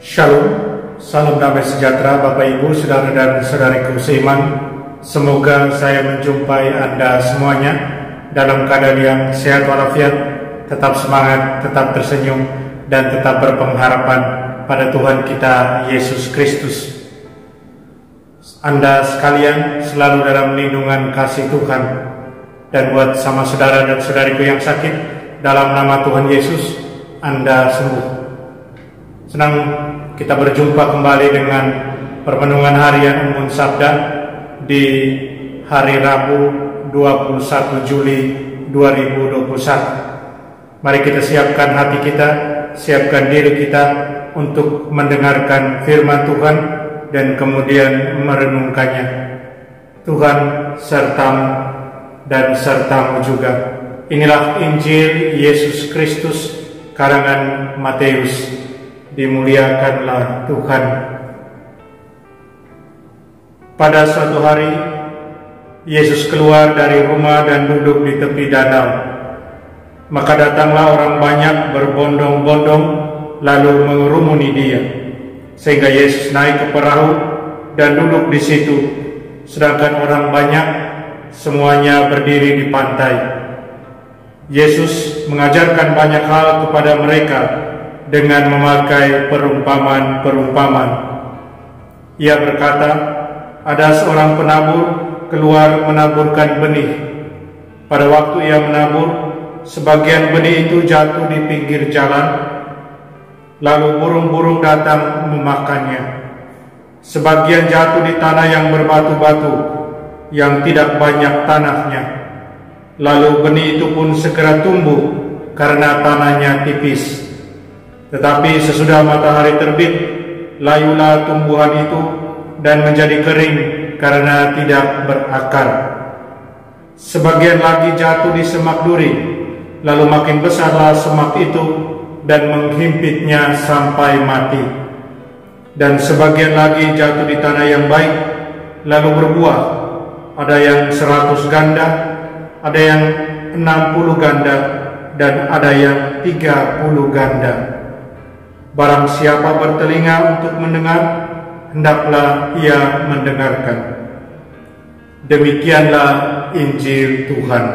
Shalom, salam damai sejahtera Bapak Ibu, Saudara dan Saudariku seiman. Semoga saya menjumpai Anda semuanya dalam keadaan yang sehat walafiat, tetap semangat, tetap tersenyum, dan tetap berpengharapan pada Tuhan kita Yesus Kristus. Anda sekalian selalu dalam lindungan kasih Tuhan. Dan buat sama saudara dan saudariku yang sakit, dalam nama Tuhan Yesus, Anda sembuh. Senang kita berjumpa kembali dengan permenungan harian Embun Sabda di hari Rabu 21 Juli 2021. Mari kita siapkan hati kita, siapkan diri kita untuk mendengarkan firman Tuhan dan kemudian merenungkannya. Tuhan sertamu dan sertamu juga. Inilah Injil Yesus Kristus karangan Matius. Dimuliakanlah Tuhan. Pada suatu hari, Yesus keluar dari rumah dan duduk di tepi danau. Maka datanglah orang banyak berbondong-bondong lalu mengerumuni dia, sehingga Yesus naik ke perahu dan duduk di situ, sedangkan orang banyak semuanya berdiri di pantai. Yesus mengajarkan banyak hal kepada mereka dengan memakai perumpamaan-perumpamaan. Ia berkata, ada seorang penabur keluar menaburkan benih. Pada waktu ia menabur, sebagian benih itu jatuh di pinggir jalan, lalu burung-burung datang memakannya. Sebagian jatuh di tanah yang berbatu-batu, yang tidak banyak tanahnya. Lalu benih itu pun segera tumbuh karena tanahnya tipis. Tetapi sesudah matahari terbit, layulah tumbuhan itu dan menjadi kering karena tidak berakar. Sebagian lagi jatuh di semak duri, lalu makin besarlah semak itu dan menghimpitnya sampai mati. Dan sebagian lagi jatuh di tanah yang baik, lalu berbuah. Ada yang 100 ganda, ada yang 60 ganda, dan ada yang 30 ganda. Barang siapa bertelinga untuk mendengar, hendaklah ia mendengarkan. Demikianlah Injil Tuhan.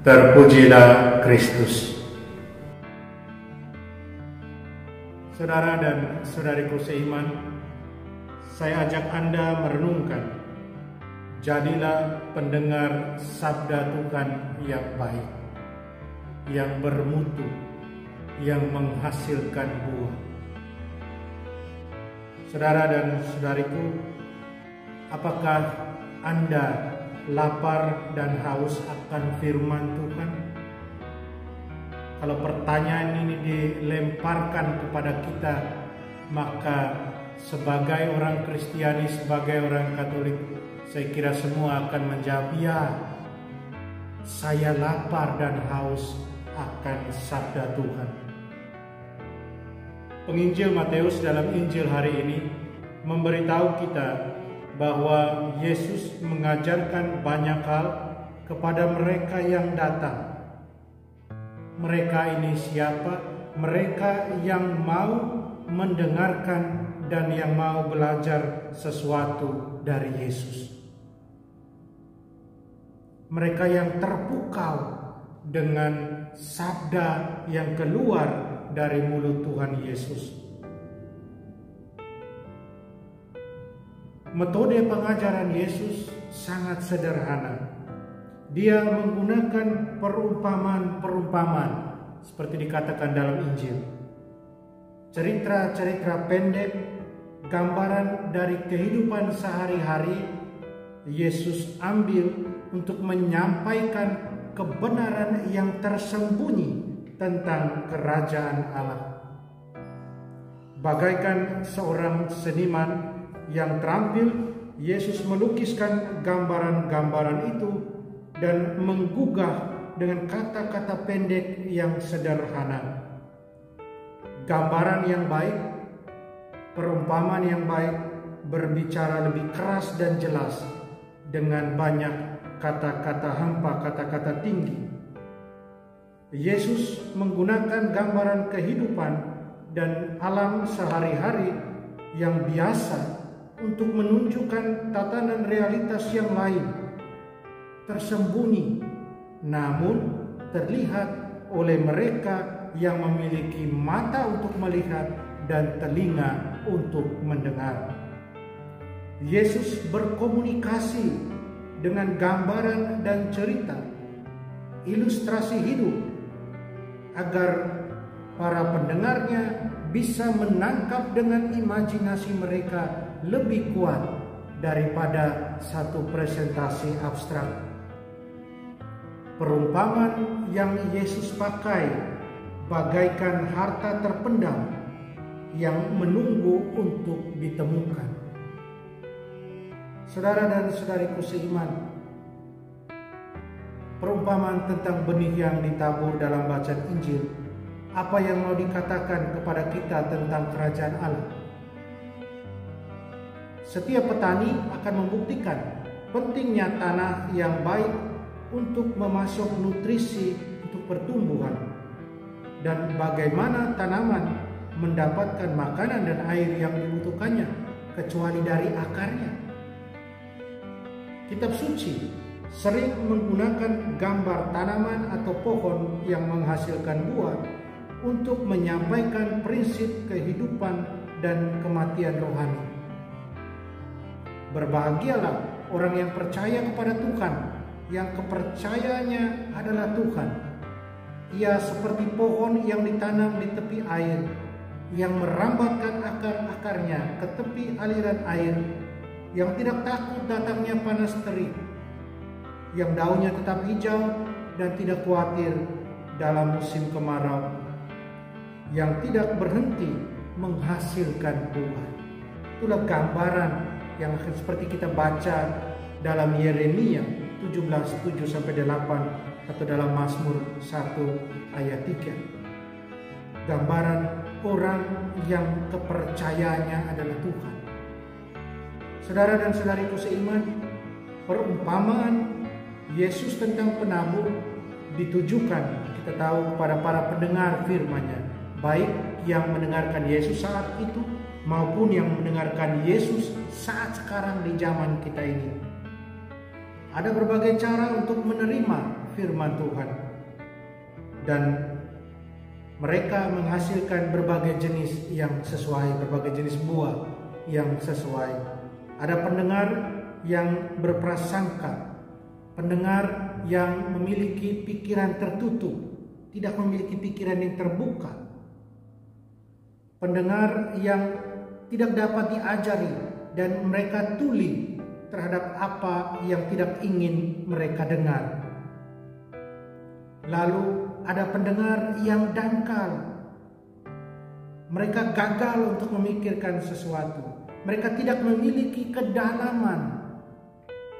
Terpujilah Kristus. Saudara dan saudariku seiman, saya ajak Anda merenungkan. Jadilah pendengar sabda Tuhan yang baik, yang bermutu, yang menghasilkan buah. Saudara dan saudariku, apakah Anda lapar dan haus akan firman Tuhan? Kalau pertanyaan ini dilemparkan kepada kita, maka sebagai orang Kristiani, sebagai orang Katolik, saya kira semua akan menjawab, ya, saya lapar dan haus akan sabda Tuhan. Penginjil Matius dalam Injil hari ini memberitahu kita bahwa Yesus mengajarkan banyak hal kepada mereka yang datang. Mereka ini siapa? Mereka yang mau mendengarkan dan yang mau belajar sesuatu dari Yesus. Mereka yang terpukau dengan sabda yang keluar dari mulut Tuhan Yesus. Metode pengajaran Yesus sangat sederhana. Dia menggunakan perumpamaan-perumpamaan seperti dikatakan dalam Injil. Cerita-cerita pendek, gambaran dari kehidupan sehari-hari Yesus ambil untuk menyampaikan kebenaran yang tersembunyi tentang kerajaan Allah. Bagaikan seorang seniman yang terampil, Yesus melukiskan gambaran-gambaran itu dan menggugah dengan kata-kata pendek yang sederhana. Gambaran yang baik, perumpamaan yang baik berbicara lebih keras dan jelas dengan banyak kata-kata hampa, kata-kata tinggi. Yesus menggunakan gambaran kehidupan dan alam sehari-hari yang biasa untuk menunjukkan tatanan realitas yang lain, tersembunyi namun terlihat oleh mereka yang memiliki mata untuk melihat dan telinga untuk mendengar. Yesus berkomunikasi dengan gambaran dan cerita, ilustrasi hidup, agar para pendengarnya bisa menangkap dengan imajinasi mereka lebih kuat daripada satu presentasi abstrak. Perumpamaan yang Yesus pakai bagaikan harta terpendam yang menunggu untuk ditemukan. Saudara dan saudariku seiman, perumpamaan tentang benih yang ditabur dalam bacaan Injil, apa yang mau dikatakan kepada kita tentang kerajaan Allah? Setiap petani akan membuktikan pentingnya tanah yang baik untuk memasuk nutrisi untuk pertumbuhan, dan bagaimana tanaman mendapatkan makanan dan air yang dibutuhkannya kecuali dari akarnya. Kitab suci sering menggunakan gambar tanaman atau pohon yang menghasilkan buah untuk menyampaikan prinsip kehidupan dan kematian rohani. Berbahagialah orang yang percaya kepada Tuhan, yang kepercayaannya adalah Tuhan. Ia seperti pohon yang ditanam di tepi air, yang merambatkan akar-akarnya ke tepi aliran air, yang tidak takut datangnya panas terik, yang daunnya tetap hijau dan tidak khawatir dalam musim kemarau, yang tidak berhenti menghasilkan buah. Itulah gambaran yang seperti kita baca dalam Yeremia 17:7-8 atau dalam Mazmur 1 ayat 3. Gambaran orang yang kepercayaannya adalah Tuhan. Saudara dan saudariku seiman, perumpamaan Yesus tentang penabur ditujukan, kita tahu, kepada para pendengar firman-Nya, baik yang mendengarkan Yesus saat itu maupun yang mendengarkan Yesus saat sekarang di zaman kita ini. Ada berbagai cara untuk menerima firman Tuhan, dan mereka menghasilkan berbagai jenis yang sesuai, berbagai jenis buah yang sesuai. Ada pendengar yang berprasangka, pendengar yang memiliki pikiran tertutup, tidak memiliki pikiran yang terbuka, pendengar yang tidak dapat diajari dan mereka tuli terhadap apa yang tidak ingin mereka dengar. Lalu ada pendengar yang dangkal. Mereka gagal untuk memikirkan sesuatu. Mereka tidak memiliki kedalaman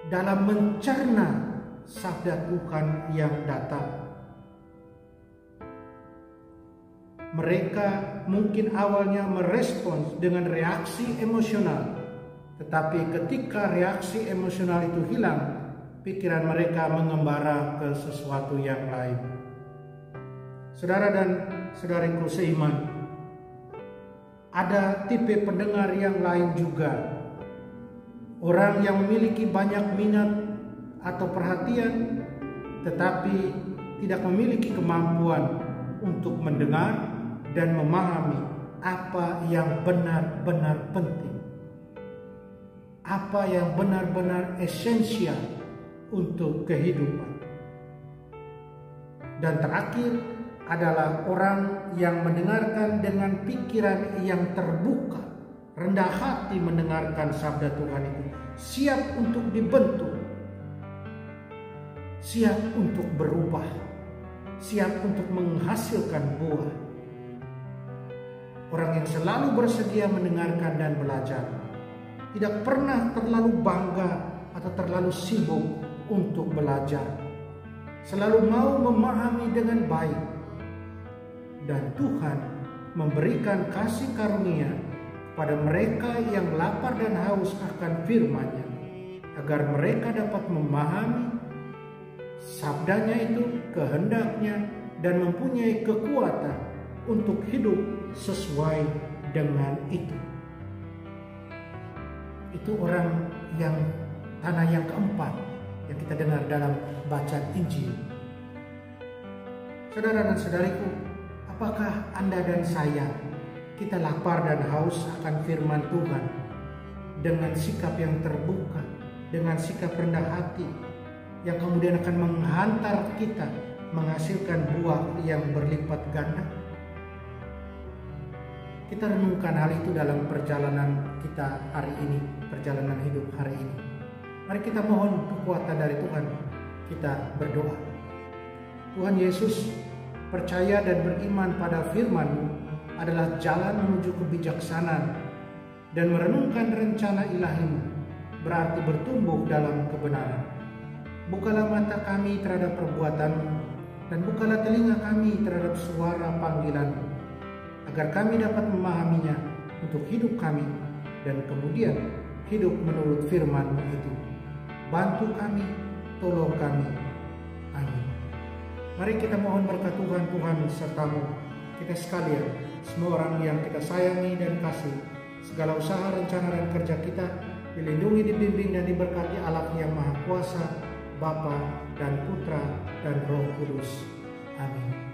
dalam mencerna sabda Tuhan yang datang. Mereka mungkin awalnya merespons dengan reaksi emosional, tetapi ketika reaksi emosional itu hilang, pikiran mereka mengembara ke sesuatu yang lain. Saudara dan saudariku seiman, ada tipe pendengar yang lain juga. Orang yang memiliki banyak minat atau perhatian, tetapi tidak memiliki kemampuan untuk mendengar dan memahami apa yang benar-benar penting, apa yang benar-benar esensial untuk kehidupan. Dan terakhir adalah orang yang mendengarkan dengan pikiran yang terbuka, rendah hati mendengarkan sabda Tuhan itu, siap untuk dibentuk, siap untuk berubah, siap untuk menghasilkan buah. Orang yang selalu bersedia mendengarkan dan belajar, tidak pernah terlalu bangga atau terlalu sibuk untuk belajar, selalu mau memahami dengan baik. Dan Tuhan memberikan kasih karunia kepada mereka yang lapar dan haus akan firman-Nya, agar mereka dapat memahami sabdanya itu, kehendaknya, dan mempunyai kekuatan untuk hidup sesuai dengan itu. Itu orang yang tanah yang keempat yang kita dengar dalam bacaan Injil. Saudara dan saudariku, apakah Anda dan saya kita lapar dan haus akan firman Tuhan dengan sikap yang terbuka, dengan sikap rendah hati, yang kemudian akan menghantar kita menghasilkan buah yang berlipat ganda? Kita renungkan hal itu dalam perjalanan kita hari ini, perjalanan hidup hari ini. Mari kita mohon kekuatan dari Tuhan. Kita berdoa. Tuhan Yesus, percaya dan beriman pada firman-Mu adalah jalan menuju kebijaksanaan, dan merenungkan rencana ilahi-Mu berarti bertumbuh dalam kebenaran. Bukalah mata kami terhadap perbuatan-Mu, dan bukalah telinga kami terhadap suara panggilan-Mu, agar kami dapat memahaminya untuk hidup kami, dan kemudian hidup menurut firman-Mu itu. Bantu kami, tolong kami. Amin. Mari kita mohon berkat Tuhan serta-Mu, kita sekalian, semua orang yang kita sayangi dan kasih. Segala usaha, rencana, dan kerja kita dilindungi, dibimbing, dan diberkati Allah yang Maha Kuasa, Bapa dan Putra dan Roh Kudus. Amin.